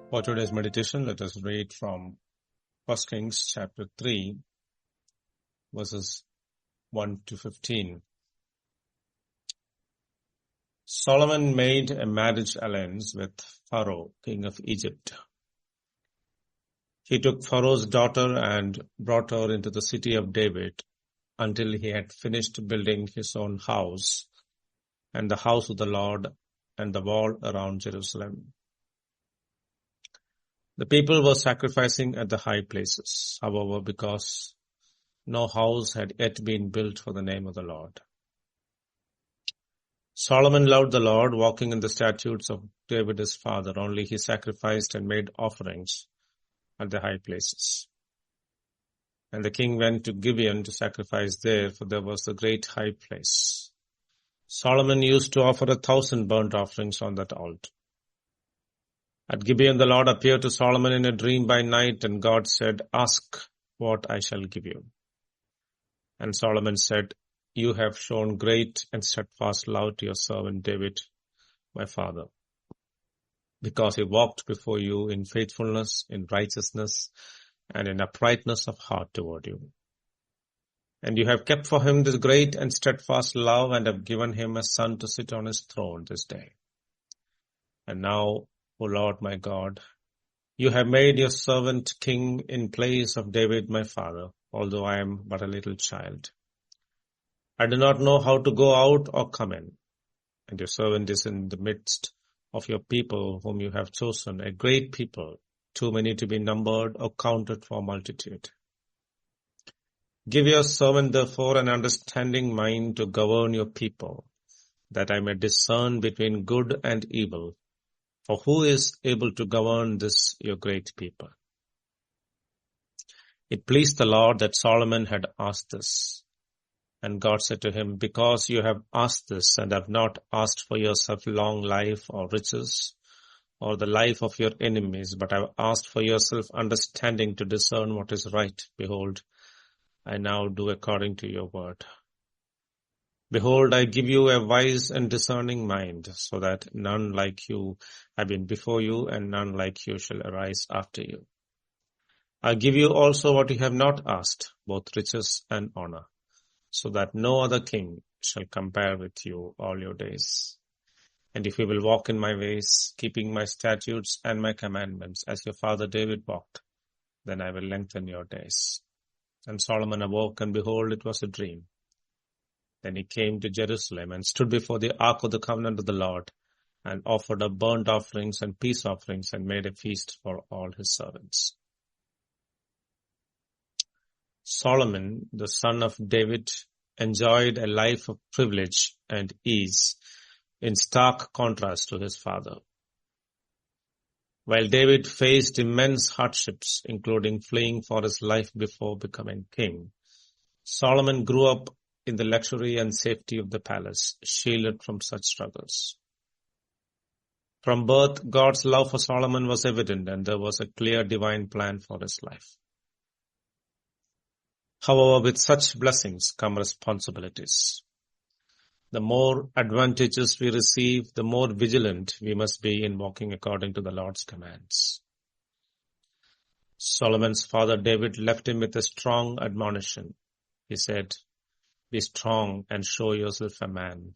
For today's meditation, let us read from 1 Kings chapter 3, verses 1 to 15. Solomon made a marriage alliance with Pharaoh, king of Egypt. He took Pharaoh's daughter and brought her into the city of David until he had finished building his own house and the house of the Lord and the wall around Jerusalem. The people were sacrificing at the high places, however, because no house had yet been built for the name of the Lord. Solomon loved the Lord, walking in the statutes of David his father. Only he sacrificed and made offerings at the high places. And the king went to Gibeon to sacrifice there, for there was a great high place. Solomon used to offer 1,000 burnt offerings on that altar. At Gibeon the Lord appeared to Solomon in a dream by night, and God said, "Ask what I shall give you." And Solomon said, "You have shown great and steadfast love to your servant David, my father, because he walked before you in faithfulness, in righteousness, and in uprightness of heart toward you. And you have kept for him this great and steadfast love, and have given him a son to sit on his throne this day. And now, O Lord my God, you have made your servant king in place of David my father, although I am but a little child. I do not know how to go out or come in, and your servant is in the midst of your people whom you have chosen, a great people, too many to be numbered or counted for multitude. Give your servant therefore an understanding mind to govern your people, that I may discern between good and evil. For who is able to govern this, your great people?" It pleased the Lord that Solomon had asked this. And God said to him, "Because you have asked this and have not asked for yourself long life or riches or the life of your enemies, but have asked for yourself understanding to discern what is right, behold, I now do according to your word. Behold, I give you a wise and discerning mind, so that none like you have been before you, and none like you shall arise after you. I give you also what you have not asked, both riches and honor, so that no other king shall compare with you all your days. And if you will walk in my ways, keeping my statutes and my commandments, as your father David walked, then I will lengthen your days." And Solomon awoke, and behold, it was a dream. Then he came to Jerusalem and stood before the ark of the covenant of the Lord, and offered up burnt offerings and peace offerings, and made a feast for all his servants. Solomon, the son of David, enjoyed a life of privilege and ease, in stark contrast to his father. While David faced immense hardships, including fleeing for his life before becoming king, Solomon grew up in the luxury and safety of the palace, shielded from such struggles. From birth, God's love for Solomon was evident, and there was a clear divine plan for his life. However, with such blessings come responsibilities. The more advantages we receive, the more vigilant we must be in walking according to the Lord's commands. Solomon's father David left him with a strong admonition. He said, "Be strong and show yourself a man,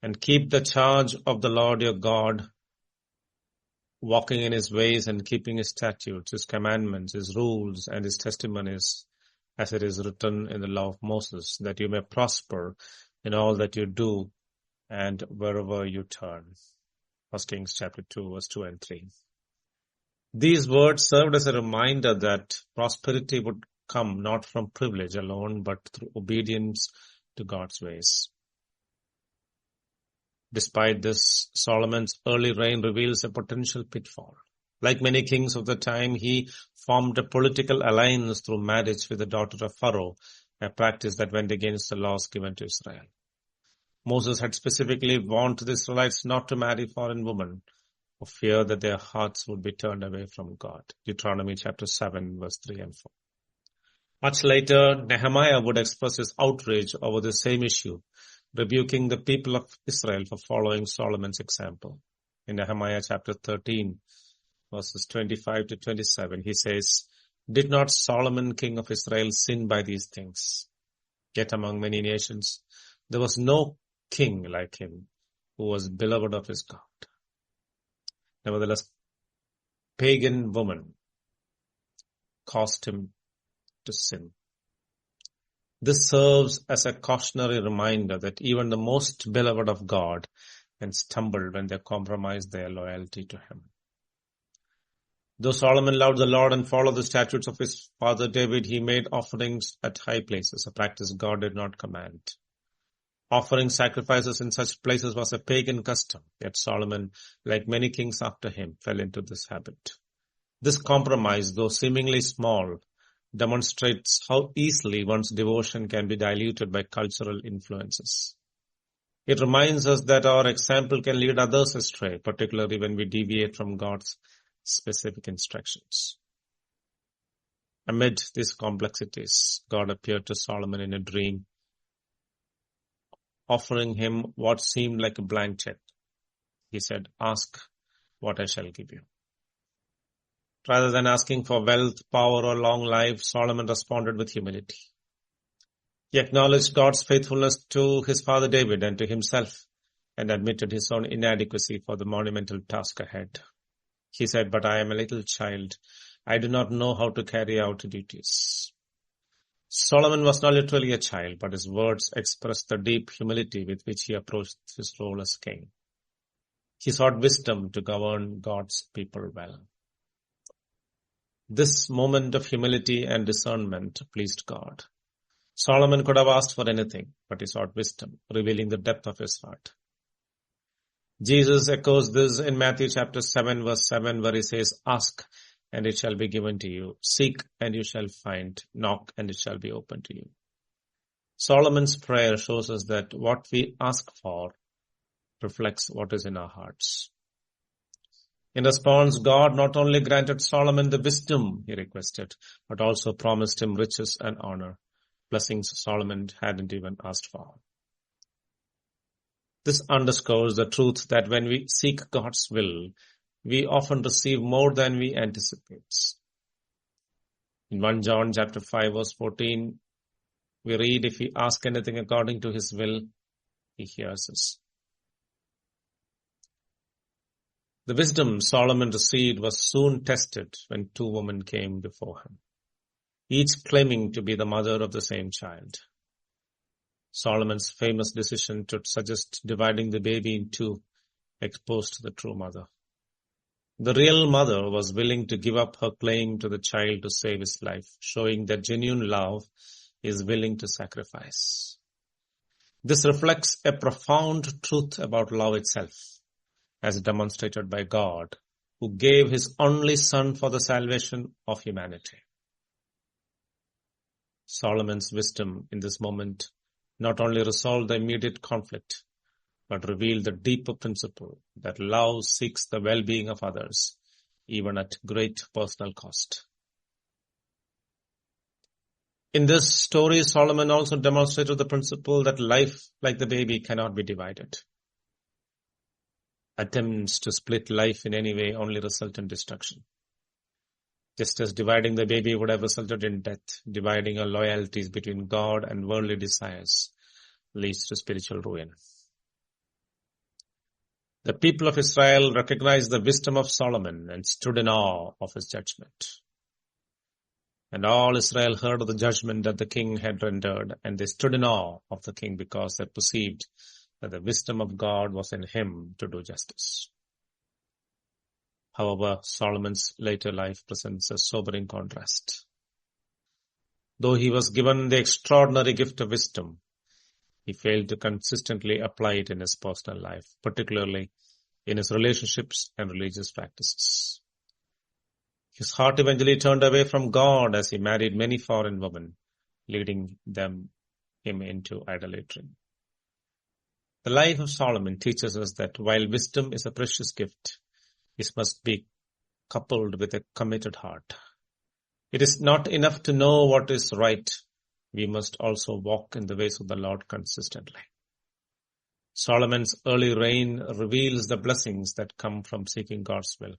and keep the charge of the Lord your God, walking in his ways and keeping his statutes, his commandments, his rules, and his testimonies, as it is written in the law of Moses, that you may prosper in all that you do and wherever you turn." 1 Kings chapter 2, verse 2 and 3. These words served as a reminder that prosperity would come not from privilege alone, but through obedience to God's ways. Despite this, Solomon's early reign reveals a potential pitfall. Like many kings of the time, he formed a political alliance through marriage with the daughter of Pharaoh, a practice that went against the laws given to Israel. Moses had specifically warned the Israelites not to marry foreign women, for fear that their hearts would be turned away from God. Deuteronomy chapter 7, verse 3 and 4. Much later, Nehemiah would express his outrage over the same issue, rebuking the people of Israel for following Solomon's example. In Nehemiah chapter 13, verses 25 to 27, he says, "Did not Solomon, king of Israel, sin by these things? Yet among many nations, there was no king like him who was beloved of his God. Nevertheless, pagan woman caused him to sin." This serves as a cautionary reminder that even the most beloved of God can stumble when they compromise their loyalty to him. Though Solomon loved the Lord and followed the statutes of his father David, he made offerings at high places, a practice God did not command. Offering sacrifices in such places was a pagan custom, yet Solomon, like many kings after him, fell into this habit. This compromise, though seemingly small, demonstrates how easily one's devotion can be diluted by cultural influences. It reminds us that our example can lead others astray, particularly when we deviate from God's specific instructions. Amid these complexities, God appeared to Solomon in a dream, offering him what seemed like a blank check. He said, "Ask what I shall give you." Rather than asking for wealth, power, or long life, Solomon responded with humility. He acknowledged God's faithfulness to his father David and to himself, and admitted his own inadequacy for the monumental task ahead. He said, "But I am a little child. I do not know how to carry out duties." Solomon was not literally a child, but his words expressed the deep humility with which he approached his role as king. He sought wisdom to govern God's people well. This moment of humility and discernment pleased God. Solomon could have asked for anything, but he sought wisdom, revealing the depth of his heart. Jesus echoes this in Matthew chapter 7, verse 7, where he says, "Ask, and it shall be given to you. Seek, and you shall find. Knock, and it shall be opened to you." Solomon's prayer shows us that what we ask for reflects what is in our hearts. In response, God not only granted Solomon the wisdom he requested, but also promised him riches and honor, blessings Solomon hadn't even asked for. This underscores the truth that when we seek God's will, we often receive more than we anticipate. In 1 John chapter 5, verse 14, we read, "If we ask anything according to his will, he hears us." The wisdom Solomon received was soon tested when two women came before him, each claiming to be the mother of the same child. Solomon's famous decision to suggest dividing the baby in two exposed the true mother. The real mother was willing to give up her claim to the child to save his life, showing that genuine love is willing to sacrifice. This reflects a profound truth about love itself, as demonstrated by God, who gave his only son for the salvation of humanity. Solomon's wisdom in this moment not only resolved the immediate conflict, but revealed the deeper principle that love seeks the well-being of others, even at great personal cost. In this story, Solomon also demonstrated the principle that life, like the baby, cannot be divided. Attempts to split life in any way only result in destruction. Just as dividing the baby would have resulted in death, dividing our loyalties between God and worldly desires leads to spiritual ruin. The people of Israel recognized the wisdom of Solomon and stood in awe of his judgment. And all Israel heard of the judgment that the king had rendered, and they stood in awe of the king because they perceived that the wisdom of God was in him to do justice. However, Solomon's later life presents a sobering contrast. Though he was given the extraordinary gift of wisdom, he failed to consistently apply it in his personal life, particularly in his relationships and religious practices. His heart eventually turned away from God as he married many foreign women, leading him into idolatry. The life of Solomon teaches us that while wisdom is a precious gift, it must be coupled with a committed heart. It is not enough to know what is right. We must also walk in the ways of the Lord consistently. Solomon's early reign reveals the blessings that come from seeking God's will,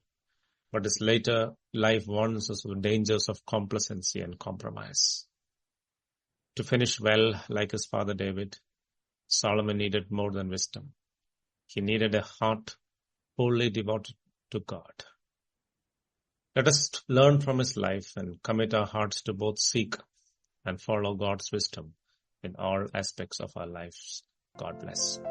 but his later life warns us of the dangers of complacency and compromise. To finish well, like his father David, Solomon needed more than wisdom. He needed a heart wholly devoted to God. Let us learn from his life and commit our hearts to both seek and follow God's wisdom in all aspects of our lives. God bless.